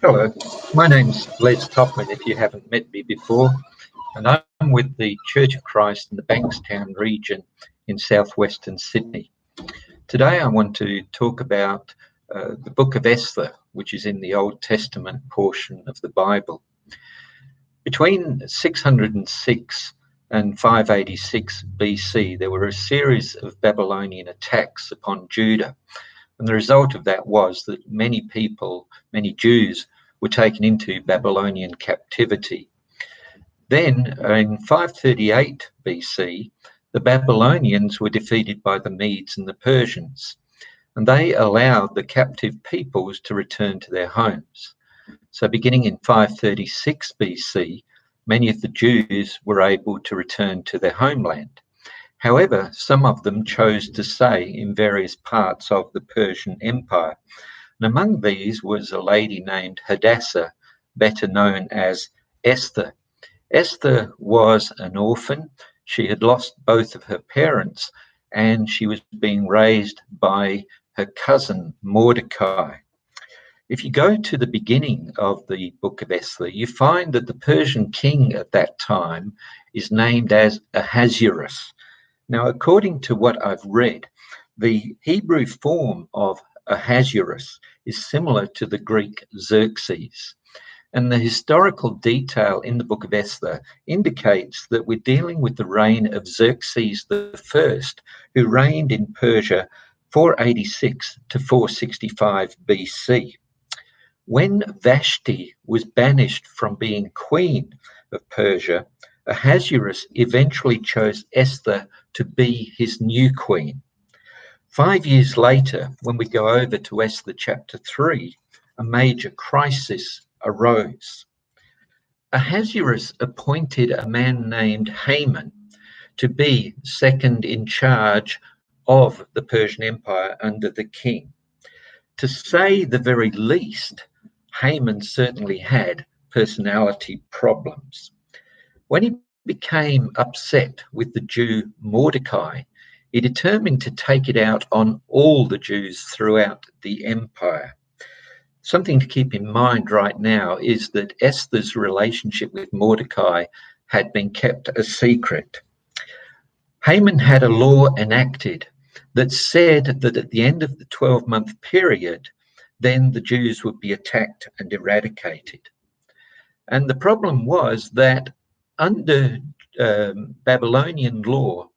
Hello, my name's Les Totman, if you haven't met me before, and I'm with the Church of Christ in the Bankstown region in southwestern Sydney. Today I want to talk about the book of Esther, which is in the Old Testament portion of the Bible. Between 606 and 586 BC, there were a series of Babylonian attacks upon Judah. And the result of that was that many Jews, were taken into Babylonian captivity. Then, in 538 BC, the Babylonians were defeated by the Medes and the Persians, and they allowed the captive peoples to return to their homes. So beginning in 536 BC, many of the Jews were able to return to their homeland. However, some of them chose to stay in various parts of the Persian Empire. And among these was a lady named Hadassah, better known as Esther. Esther was an orphan. She had lost both of her parents, and she was being raised by her cousin Mordecai. If you go to the beginning of the book of Esther, you find that the Persian king at that time is named as Ahasuerus. Now, according to what I've read, the Hebrew form of Ahasuerus is similar to the Greek Xerxes. And the historical detail in the book of Esther indicates that we're dealing with the reign of Xerxes I, who reigned in Persia 486 to 465 BC. When Vashti was banished from being queen of Persia, Ahasuerus eventually chose Esther to be his new queen. 5 years later, when we go over to Esther chapter 3, a major crisis arose. Ahasuerus appointed a man named Haman to be second in charge of the Persian Empire under the king. To say the very least, Haman certainly had personality problems. When he became upset with the Jew Mordecai, he determined to take it out on all the Jews throughout the empire. Something to keep in mind right now is that Esther's relationship with Mordecai had been kept a secret. Haman had a law enacted that said that at the end of the 12-month period, then the Jews would be attacked and eradicated. And the problem was that under Babylonian law,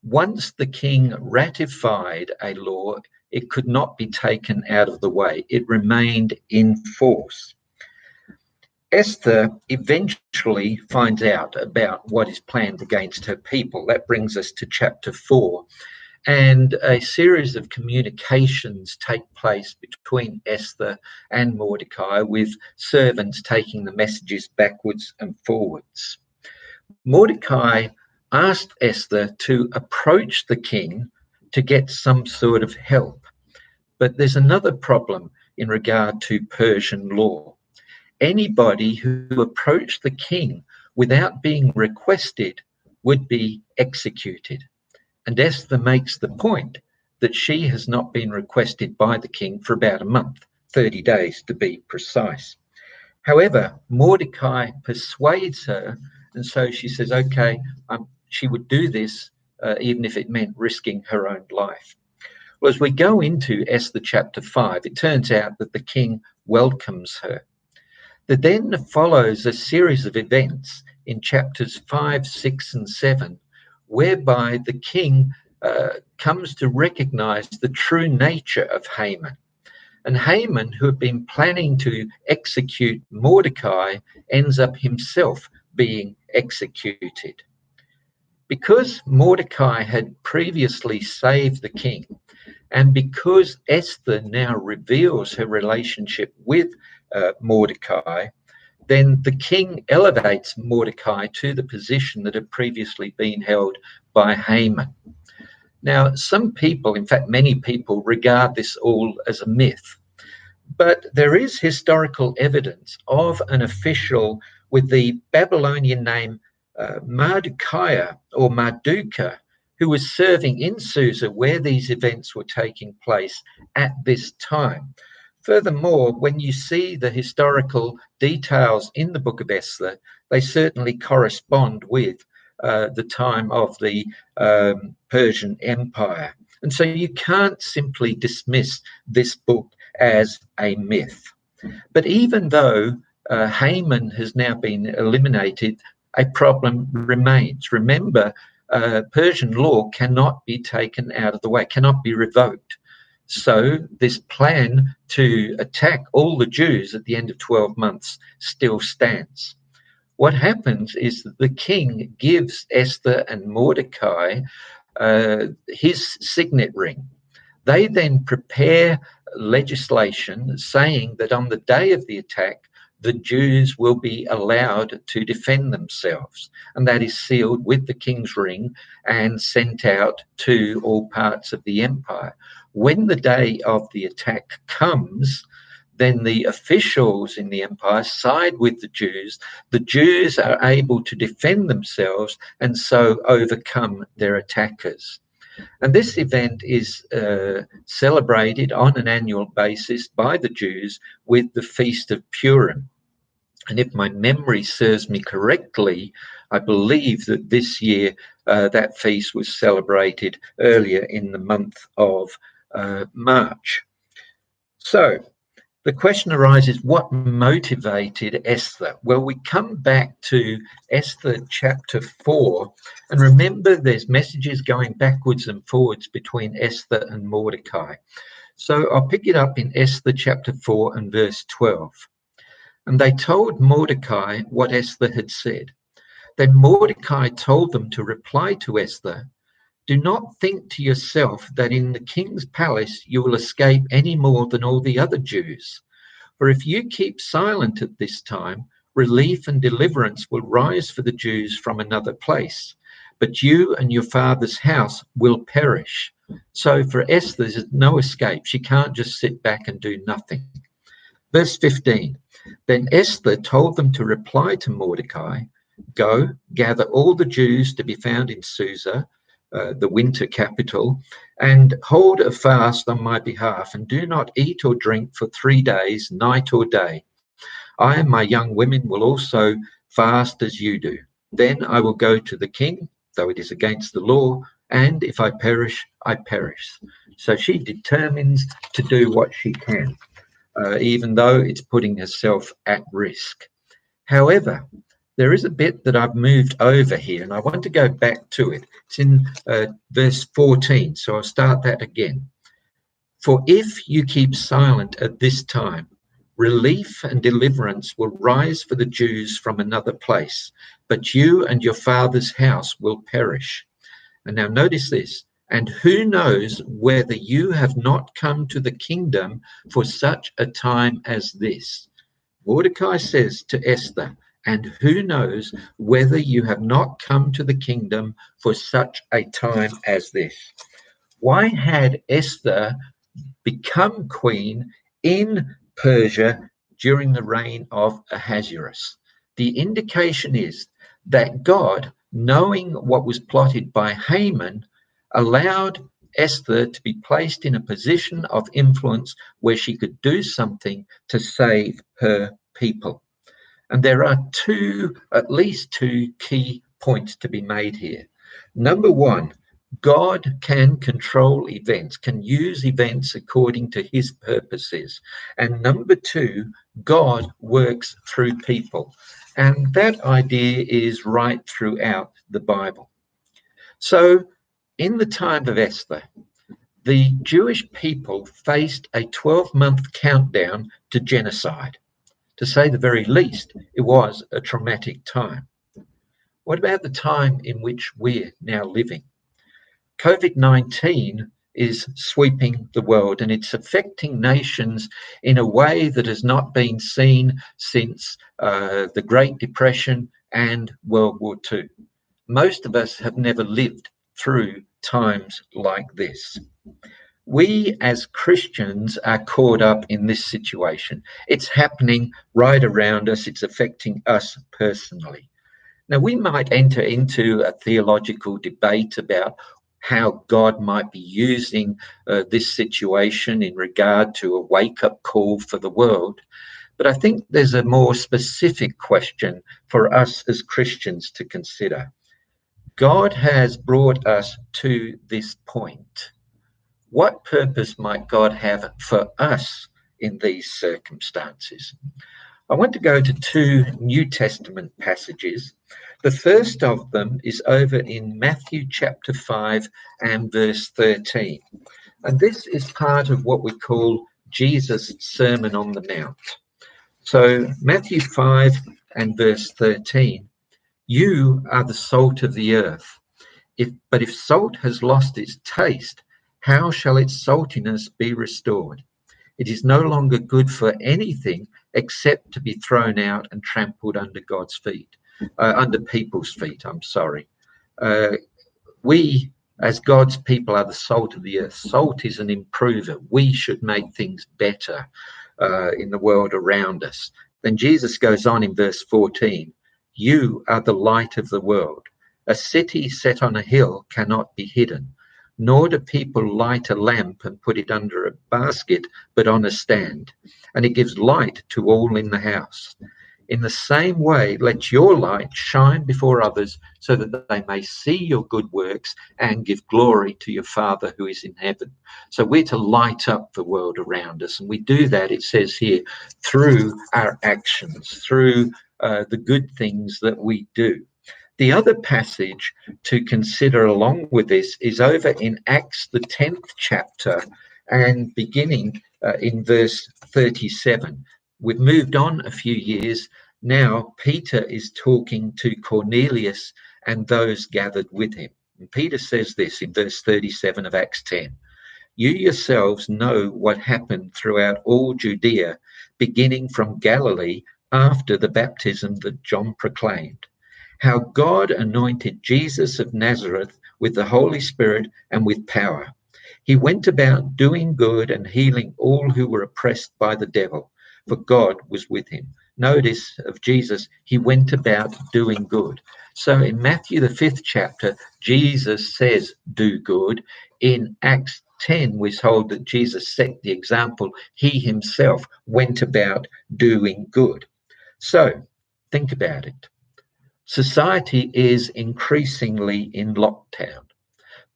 once the king ratified a law, it could not be taken out of the way. It remained in force. Esther eventually finds out about what is planned against her people. That brings us to chapter 4. And a series of communications take place between Esther and Mordecai, with servants taking the messages backwards and forwards. Mordecai asked Esther to approach the king to get some sort of help. But there's another problem in regard to Persian law. Anybody who approached the king without being requested would be executed. And Esther makes the point that she has not been requested by the king for about a month, 30 days to be precise. However, Mordecai persuades her, and so she says, okay, she would do this even if it meant risking her own life. Well, as we go into Esther chapter 5, it turns out that the king welcomes her. There then follows a series of events in chapters 5, 6, and 7, whereby the king comes to recognize the true nature of Haman. And Haman, who had been planning to execute Mordecai, ends up himself being executed. Because Mordecai had previously saved the king, and because Esther now reveals her relationship with Mordecai, then the king elevates Mordecai to the position that had previously been held by Haman. Now, some people, in fact, many people, regard this all as a myth. But there is historical evidence of an official with the Babylonian name Mardukiah or Marduka, who was serving in Susa where these events were taking place at this time. Furthermore, when you see the historical details in the book of Esther, they certainly correspond with the time of the Persian Empire. And so you can't simply dismiss this book as a myth. But even though Haman has now been eliminated, a problem remains. Remember, Persian law cannot be taken out of the way, cannot be revoked. So this plan to attack all the Jews at the end of 12 months still stands. What happens is that the king gives Esther and Mordecai his signet ring. They then prepare legislation saying that on the day of the attack, the Jews will be allowed to defend themselves. And that is sealed with the king's ring and sent out to all parts of the empire. When the day of the attack comes, then the officials in the empire side with the Jews. The Jews are able to defend themselves and so overcome their attackers. And this event is celebrated on an annual basis by the Jews with the Feast of Purim. And if my memory serves me correctly, I believe that this year that feast was celebrated earlier in the month of March. So the question arises, what motivated Esther? Well, we come back to Esther chapter 4, and remember there's messages going backwards and forwards between Esther and Mordecai. So I'll pick it up in Esther chapter 4 and verse 12. And they told Mordecai what Esther had said. Then Mordecai told them to reply to Esther, "Do not think to yourself that in the king's palace you will escape any more than all the other Jews. For if you keep silent at this time, relief and deliverance will rise for the Jews from another place. But you and your father's house will perish." So for Esther, there's no escape. She can't just sit back and do nothing. Verse 15, then Esther told them to reply to Mordecai, "Go, gather all the Jews to be found in Susa, the winter capital, and hold a fast on my behalf, and do not eat or drink for 3 days, night or day. I and my young women will also fast as you do. Then I will go to the king, though it is against the law, and if I perish, I perish." So she determines to do what she can, even though it's putting herself at risk. However, there is a bit that I've moved over here, and I want to go back to it. It's in verse 14, so I'll start that again. "For if you keep silent at this time, relief and deliverance will rise for the Jews from another place, but you and your father's house will perish." And now notice this. "And who knows whether you have not come to the kingdom for such a time as this?" Mordecai says to Esther, "And who knows whether you have not come to the kingdom for such a time as this?" Why had Esther become queen in Persia during the reign of Ahasuerus? The indication is that God, knowing what was plotted by Haman, allowed Esther to be placed in a position of influence where she could do something to save her people. And there are at least two key points to be made here. Number one, God can control events, can use events according to his purposes. And number two, God works through people. And that idea is right throughout the Bible. So in the time of Esther, the Jewish people faced a 12-month countdown to genocide. To say the very least, it was a traumatic time. What about the time in which we're now living? COVID-19 is sweeping the world, and it's affecting nations in a way that has not been seen since the Great Depression and World War II. Most of us have never lived through times like this. We as Christians are caught up in this situation. It's happening right around us. It's affecting us personally. Now, we might enter into a theological debate about how God might be using this situation in regard to a wake-up call for the world. But I think there's a more specific question for us as Christians to consider. God has brought us to this point. What purpose might God have for us in these circumstances? I want to go to two New Testament passages. The first of them is over in Matthew chapter 5 and verse 13. And this is part of what we call Jesus' Sermon on the Mount. So Matthew 5 and verse 13, you are the salt of the earth. But if salt has lost its taste, how shall its saltiness be restored? It is no longer good for anything except to be thrown out and trampled under God's feet, under people's feet, I'm sorry. We, as God's people, are the salt of the earth. Salt is an improver. We should make things better in the world around us. Then Jesus goes on in verse 14, you are the light of the world. A city set on a hill cannot be hidden, nor do people light a lamp and put it under a basket, but on a stand, and it gives light to all in the house. In the same way, let your light shine before others so that they may see your good works and give glory to your Father who is in heaven. So we're to light up the world around us. And we do that, it says here, through our actions, through the good things that we do. The other passage to consider along with this is over in Acts, the 10th chapter, and beginning in verse 37. We've moved on a few years. Now Peter is talking to Cornelius and those gathered with him. And Peter says this in verse 37 of Acts 10. You yourselves know what happened throughout all Judea, beginning from Galilee after the baptism that John proclaimed, how God anointed Jesus of Nazareth with the Holy Spirit and with power. He went about doing good and healing all who were oppressed by the devil, for God was with him. Notice of Jesus, he went about doing good. So in Matthew, the 5th chapter, Jesus says, do good. In Acts 10, we're told that Jesus set the example. He himself went about doing good. So think about it. Society is increasingly in lockdown.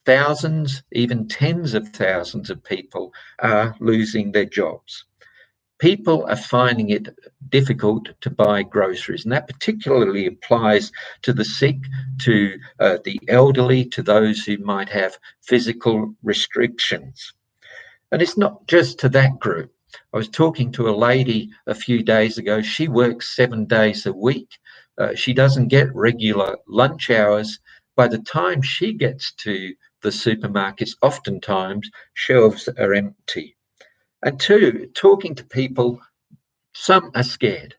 Thousands, even tens of thousands of people are losing their jobs. People are finding it difficult to buy groceries, and that particularly applies to the sick, to the elderly, to those who might have physical restrictions. And it's not just to that group. I was talking to a lady a few days ago. She works 7 days a week. She doesn't get regular lunch hours. By the time she gets to the supermarkets, oftentimes shelves are empty. And two, talking to people, some are scared.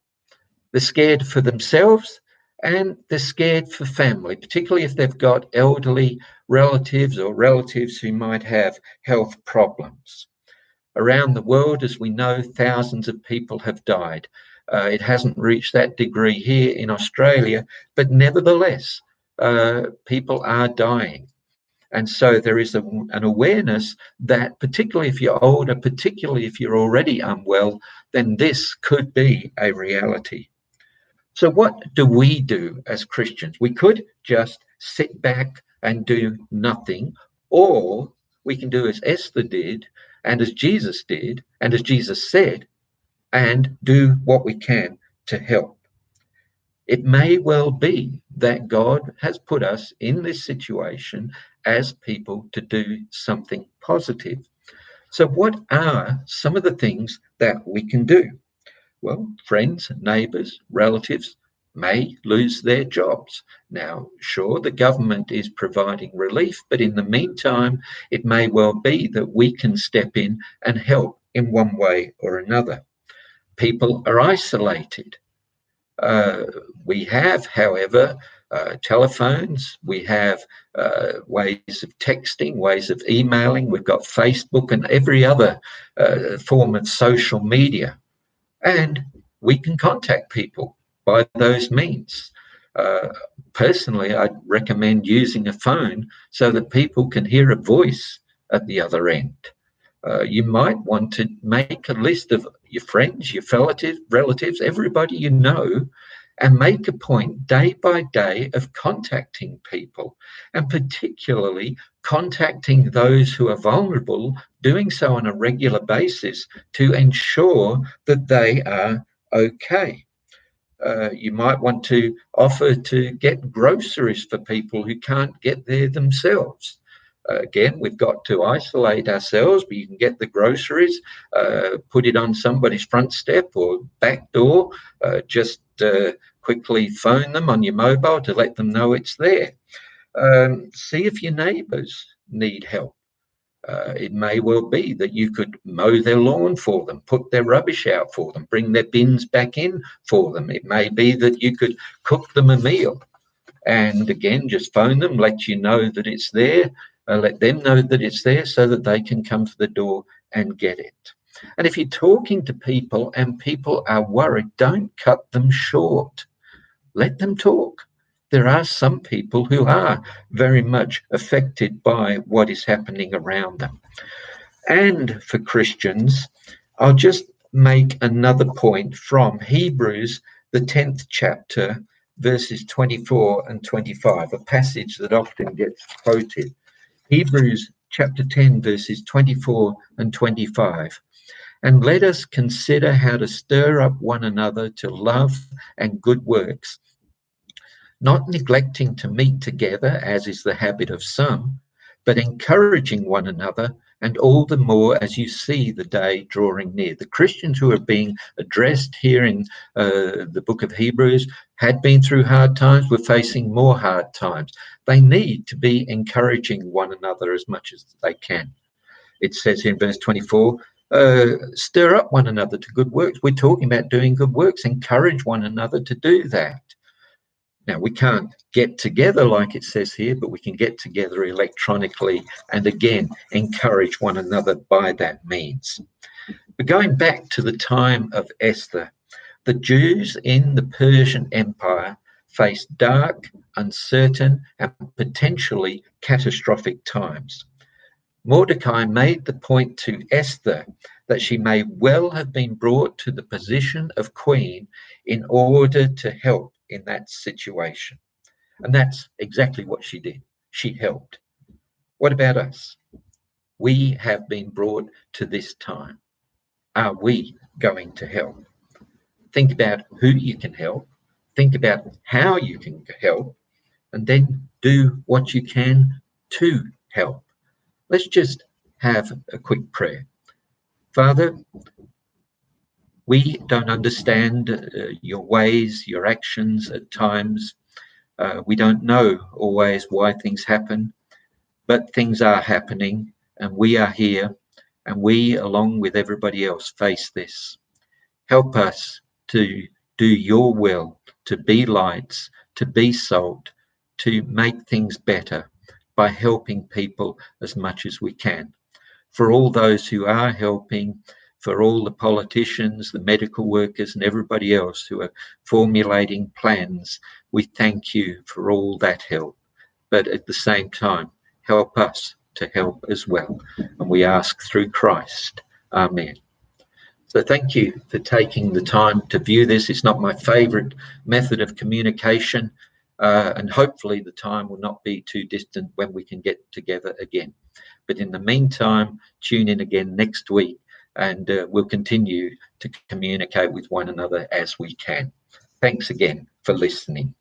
They're scared for themselves and they're scared for family, particularly if they've got elderly relatives or relatives who might have health problems. Around the world, as we know, thousands of people have died. It hasn't reached that degree here in Australia, but nevertheless, people are dying. And so there is an awareness that particularly if you're older, particularly if you're already unwell, then this could be a reality. So what do we do as Christians? We could just sit back and do nothing, or we can do as Esther did, and as Jesus did, and as Jesus said, and do what we can to help. It may well be that God has put us in this situation as people to do something positive. So what are some of the things that we can do? Well, friends, neighbours, relatives may lose their jobs. Now, sure, the government is providing relief, but in the meantime, it may well be that we can step in and help in one way or another. People are isolated. We have, however, telephones, we have ways of texting, ways of emailing, we've got Facebook and every other form of social media. And we can contact people by those means. Personally, I'd recommend using a phone so that people can hear a voice at the other end. You might want to make a list of your friends, your relatives, everybody you know, and make a point day by day of contacting people, and particularly contacting those who are vulnerable, doing so on a regular basis to ensure that they are okay. You might want to offer to get groceries for people who can't get there themselves. Again, we've got to isolate ourselves, but you can get the groceries, put it on somebody's front step or back door, just quickly phone them on your mobile to let them know it's there. See if your neighbours need help. It may well be that you could mow their lawn for them, put their rubbish out for them, bring their bins back in for them. It may be that you could cook them a meal. And again, just phone them, let you know that it's there, let them know that it's there so that they can come to the door and get it. And if you're talking to people and people are worried, don't cut them short. Let them talk. There are some people who are very much affected by what is happening around them. And for Christians, I'll just make another point from Hebrews, the 10th chapter, verses 24 and 25, a passage that often gets quoted. Hebrews chapter 10, verses 24 and 25. And let us consider how to stir up one another to love and good works, not neglecting to meet together, as is the habit of some, but encouraging one another, and all the more as you see the day drawing near. The Christians who are being addressed here in the book of Hebrews had been through hard times, were facing more hard times. They need to be encouraging one another as much as they can. It says in verse 24, stir up one another to good works. We're talking about doing good works. Encourage one another to do that. Now, we can't get together like it says here, but we can get together electronically and again encourage one another by that means. But going back to the time of Esther, the Jews in the Persian Empire faced dark, uncertain, and potentially catastrophic times. Mordecai made the point to Esther that she may well have been brought to the position of queen in order to help in that situation. And that's exactly what she did. She helped. What about us? We have been brought to this time. Are we going to help? Think about who you can help. Think about how you can help. And then do what you can to help. Let's just have a quick prayer. Father, we don't understand your ways, your actions at times. We don't know always why things happen, but things are happening, and we are here, and we, along with everybody else, face this. Help us to do your will, to be lights, to be salt, to make things better by helping people as much as we can. For all those who are helping, for all the politicians, the medical workers, and everybody else who are formulating plans, we thank you for all that help. But at the same time, help us to help as well. And we ask through Christ. Amen. So thank you for taking the time to view this. It's not my favourite method of communication, and hopefully the time will not be too distant when we can get together again. But in the meantime, tune in again next week, and we'll continue to communicate with one another as we can. Thanks again for listening.